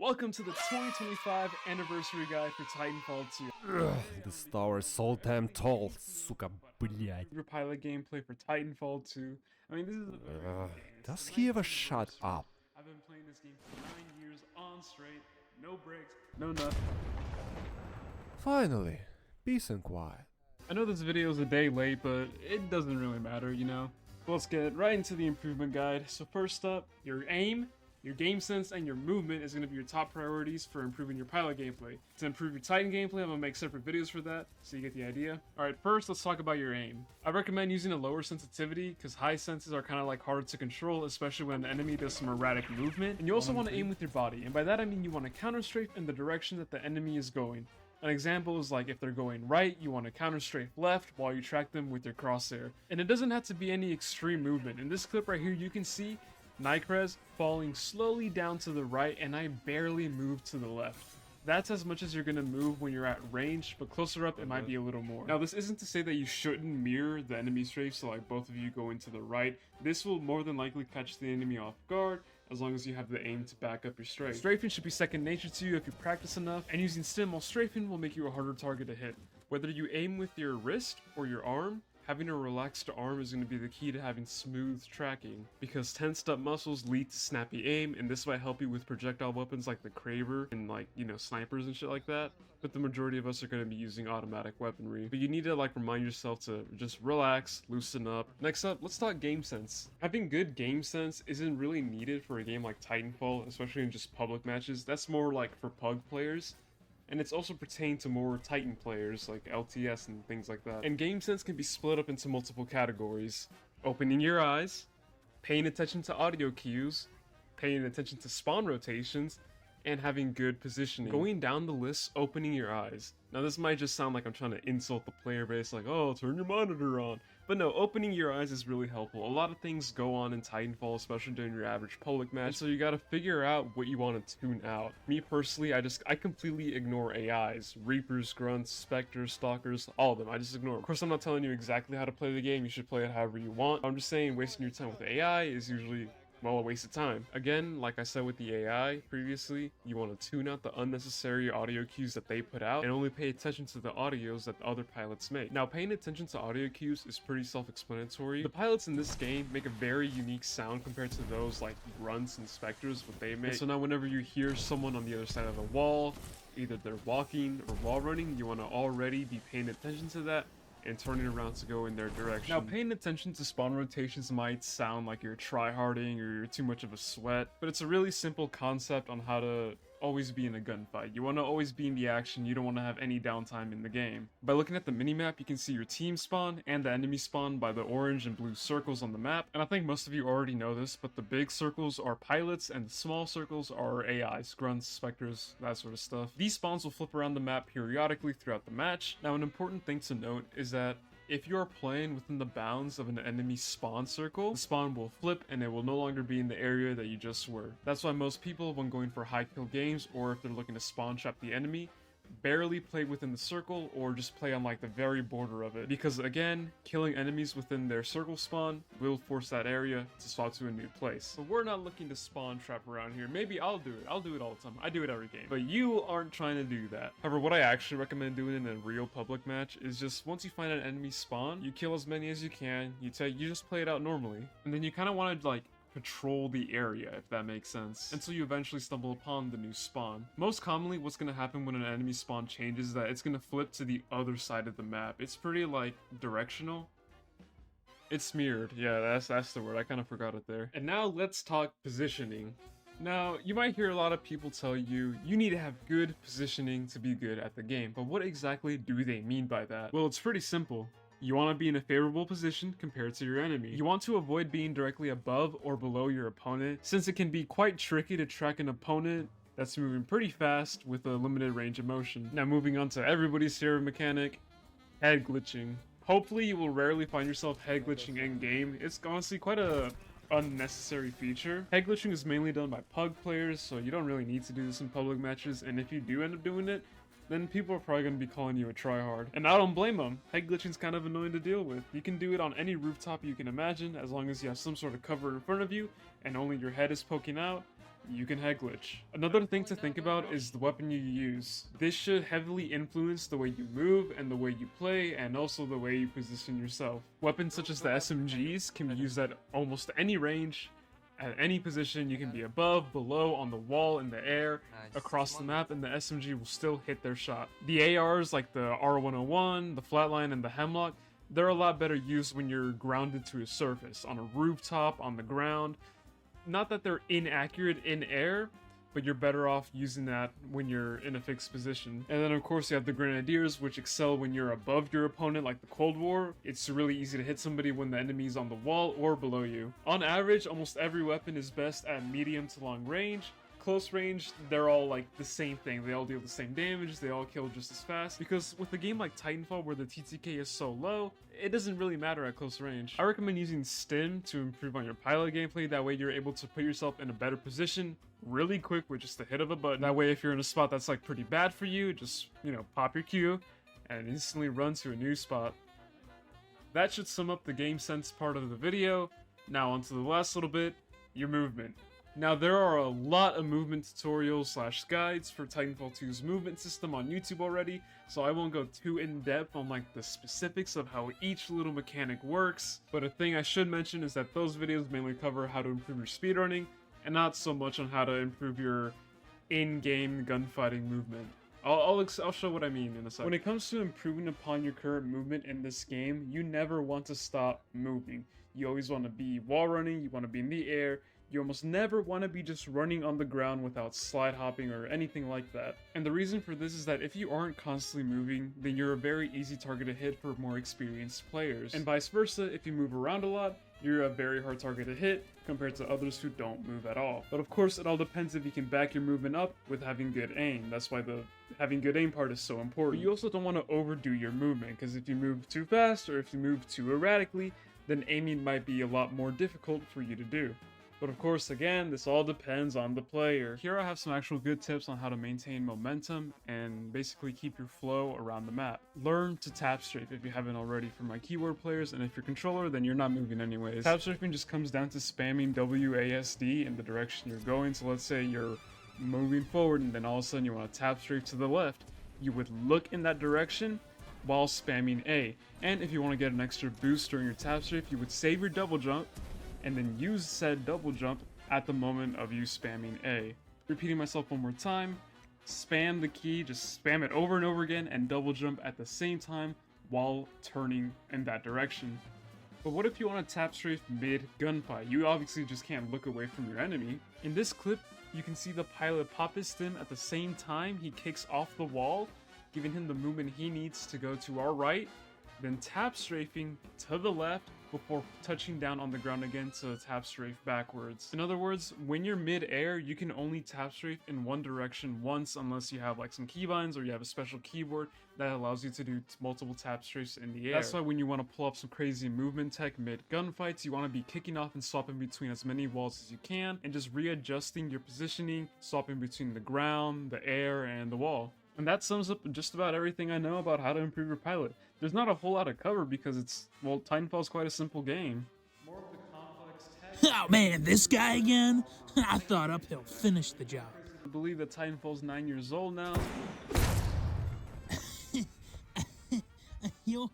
Welcome to the 2025 anniversary guide for Titanfall 2. This tower is so damn tall, suka, блядь. Your pilot gameplay for Titanfall 2. I mean, this is a very good game. Does he ever shut up? I've been playing this game for 9 years on straight, no breaks, no nothing. Finally, peace and quiet. I know this video is a day late, but it doesn't really matter, you know? But let's get right into the improvement guide. So first up, your aim. Your game sense and your movement is going to be your top priorities for improving your pilot gameplay. To improve your Titan gameplay, I'm going to make separate videos for that, so you get the idea. Alright, first let's talk about your aim. I recommend using a lower sensitivity, because high senses are kind of like harder to control, especially when an enemy does some erratic movement. And you also want to aim with your body, and by that I mean you want to counter strafe in the direction that the enemy is going. An example is like if they're going right, you want to counter strafe left while you track them with your crosshair. And it doesn't have to be any extreme movement. In this clip right here, you can see Nykrez falling slowly down to the right, and I barely moved to the left. That's as much as you're going to move when you're at range, but closer up it might be a little more. Now this isn't to say that you shouldn't mirror the enemy strafe, so like both of you going to the right. This will more than likely catch the enemy off guard, as long as you have the aim to back up your strafe. Strafing should be second nature to you if you practice enough, and using stim while strafing will make you a harder target to hit. Whether you aim with your wrist or your arm, having a relaxed arm is going to be the key to having smooth tracking, because tensed up muscles lead to snappy aim, and this might help you with projectile weapons like the Craver and like, you know, snipers and shit like that. But the majority of us are going to be using automatic weaponry. But you need to like remind yourself to just relax, loosen up. Next up, let's talk game sense. Having good game sense isn't really needed for a game like Titanfall, especially in just public matches. That's more like for pug players. And it's also pertained to more Titan players, like LTS and things like that. And game sense can be split up into multiple categories. Opening your eyes, paying attention to audio cues, paying attention to spawn rotations, and having good positioning. Going down the list, opening your eyes. Now this might just sound like I'm trying to insult the player base, like, oh, turn your monitor on. But no, opening your eyes is really helpful. A lot of things go on in Titanfall, especially during your average public match, so you gotta figure out what you want to tune out. Me personally, I completely ignore AIs. Reapers, Grunts, Spectres, Stalkers, all of them, I just ignore them. Of course, I'm not telling you exactly how to play the game, you should play it however you want. I'm just saying wasting your time with AI is usually, well, a waste of time. Again, like I said with the AI previously, you want to tune out the unnecessary audio cues that they put out and only pay attention to the audios that the other pilots make. Now, paying attention to audio cues is pretty self-explanatory. The pilots in this game make a very unique sound compared to those like Grunts and Spectres, what they make. And so now whenever you hear someone on the other side of the wall, either they're walking or wall running, you want to already be paying attention to that and turning around to go in their direction. Now, paying attention to spawn rotations might sound like you're tryharding or you're too much of a sweat, but it's a really simple concept on how to always be in a gunfight. You want to always be in the action, you don't want to have any downtime in the game. By looking at the minimap, you can see your team spawn and the enemy spawn by the orange and blue circles on the map, and I think most of you already know this, but the big circles are pilots and the small circles are AIs, Grunts, Spectres, that sort of stuff. These spawns will flip around the map periodically throughout the match. Now, an important thing to note is that if you are playing within the bounds of an enemy spawn circle, the spawn will flip and it will no longer be in the area that you just were. That's why most people, when going for high kill games, or if they're looking to spawn trap the enemy, barely play within the circle or just play on like the very border of it, because again, killing enemies within their circle spawn will force that area to swap to a new place. But we're not looking to spawn trap around here. Maybe I'll do it all the time. I do it every game, but you aren't trying to do that. However, what I actually recommend doing in a real public match is just once you find an enemy spawn, you kill as many as you can, you just play it out normally, and then you kind of want to like patrol the area, if that makes sense, until you eventually stumble upon the new spawn. Most commonly, what's going to happen when an enemy spawn changes is that it's going to flip to the other side of the map. It's pretty, like, directional. It's smeared. Yeah, that's the word. I kind of forgot it there. And now let's talk positioning. Now, you might hear a lot of people tell you, you need to have good positioning to be good at the game, but what exactly do they mean by that? Well, it's pretty simple. You want to be in a favorable position compared to your enemy. You want to avoid being directly above or below your opponent, since it can be quite tricky to track an opponent that's moving pretty fast with a limited range of motion. Now, moving on to everybody's favorite mechanic, head glitching. Hopefully you will rarely find yourself head glitching in game. It's honestly quite a unnecessary feature. Head glitching is mainly done by pug players, so you don't really need to do this in public matches, and if you do end up doing it, then people are probably going to be calling you a tryhard. And I don't blame them. Head glitching's kind of annoying to deal with. You can do it on any rooftop you can imagine, as long as you have some sort of cover in front of you, and only your head is poking out. you can head glitch. Another thing to think about is the weapon you use. This should heavily influence the way you move and the way you play, and also the way you position yourself. Weapons such as the SMGs can be used at almost any range, at any position. You can be above, below, on the wall, in the air, across the map, and the SMG will still hit their shot. The ARs like the R101, the Flatline, and the Hemlock, they're a lot better used when you're grounded to a surface, on a rooftop, on the ground. Not that they're inaccurate in air, but you're better off using that when you're in a fixed position. And then of course you have the Grenadiers, which excel when you're above your opponent, like the Cold War. It's really easy to hit somebody when the enemy's on the wall or below you. On average, almost every weapon is best at medium to long range. Close range, they're all like the same thing. They all deal the same damage, they all kill just as fast. Because with a game like Titanfall where the TTK is so low, it doesn't really matter at close range. I recommend using Stim to improve on your pilot gameplay. That way you're able to put yourself in a better position really quick with just the hit of a button. That way if you're in a spot that's like pretty bad for you, just, you know, pop your Q and instantly run to a new spot. That should sum up the game sense part of the video. Now onto the last little bit, your movement. Now there are a lot of movement tutorials / guides for Titanfall 2's movement system on YouTube already, so I won't go too in depth on like the specifics of how each little mechanic works, but a thing I should mention is that those videos mainly cover how to improve your speedrunning, and not so much on how to improve your in-game gunfighting movement. I'll show what I mean in a second. When it comes to improving upon your current movement in this game, you never want to stop moving. You always want to be wall running, you want to be in the air. You almost never want to be just running on the ground without slide hopping or anything like that. And the reason for this is that if you aren't constantly moving, then you're a very easy target to hit for more experienced players. And vice versa, if you move around a lot, you're a very hard target to hit compared to others who don't move at all. But of course, it all depends if you can back your movement up with having good aim. That's why the having good aim part is so important. But you also don't want to overdo your movement, because if you move too fast or if you move too erratically, then aiming might be a lot more difficult for you to do. But of course, again, this all depends on the player. Here I have some actual good tips on how to maintain momentum and basically keep your flow around the map. Learn to tap strafe if you haven't already for my keyboard players, and if you're controller, then you're not moving anyways. Tap strafing just comes down to spamming WASD in the direction you're going. So let's say you're moving forward and then all of a sudden you want to tap strafe to the left. You would look in that direction while spamming A. And if you want to get an extra boost during your tap strafe, you would save your double jump and then use said double jump at the moment of you spamming A. Repeating myself one more time, spam the key, just spam it over and over again and double jump at the same time while turning in that direction. But what if you want to tap strafe mid gunfight? You obviously just can't look away from your enemy. In this clip, you can see the pilot pop his stim at the same time he kicks off the wall, giving him the movement he needs to go to our right, then tap strafing to the left before touching down on the ground again to tap strafe backwards. In other words, when you're mid-air, you can only tap strafe in one direction once unless you have like some keybinds or you have a special keyboard that allows you to do multiple tap strafes in the air. That's why when you want to pull up some crazy movement tech mid-gunfights, you want to be kicking off and swapping between as many walls as you can and just readjusting your positioning, swapping between the ground, the air, and the wall. And that sums up just about everything I know about how to improve your pilot. There's not a whole lot to cover because Titanfall's quite a simple game. More of the complex tech. Oh man, this guy again? I thought Uphill finished the job. I believe that Titanfall's 9 years old now. Yo.